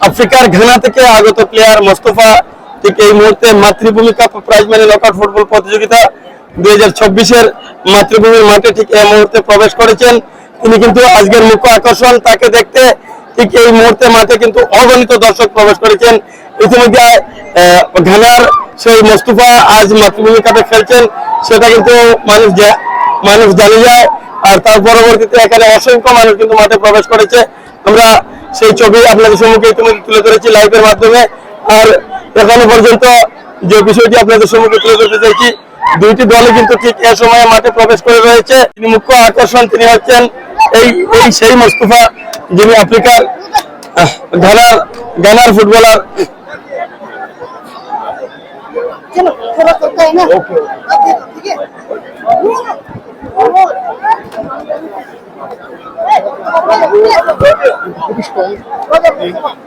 আফ্রিকার ঘানা থেকে আগত প্লেয়ার মোস্তফা ঠিক এই মুহূর্তে মাতৃভূমি cup prize money knockout football প্রতিযোগিতা 2026-এর মাতৃভূমির মাঠে ঠিক এই মুহূর্তে প্রবেশ করেছেন। তিনি কিন্তু আজকের মুখ্য আকর্ষণ। তাকে দেখতে ঠিক এই মুহূর্তে মাঠে কিন্তু অগণিত দর্শক প্রবেশ করেছেন। ইতিমধ্যে ঘানার সেই মোস্তফা আজ মাতৃভূমি কাপে খেলছেন সেটা কিন্তু মানুষ জানে যায়। আর তার পরবর্তীতে এখানে অসংখ্য মানুষ কিন্তু মাঠে প্রবেশ করেছে। আমরা সেই ছবি আপনাদের সম্মুখে ইতিমধ্যে তুলে ধরেছি লাইভের মাধ্যমে। আর এখনো পর্যন্ত যে বিষয়টি আপনাদের সম্মুখে তুলে ধরতে চাইছি, দুইটি দলই কিন্তু ঠিক এ সময়ে মাঠে প্রবেশ করে রয়েছে। তিনি মুখ্য আকর্ষণ, তিনি হচ্ছেন এই সেই মোস্তফা যিনি আফ্রিকার ঘানার ফুটবলার।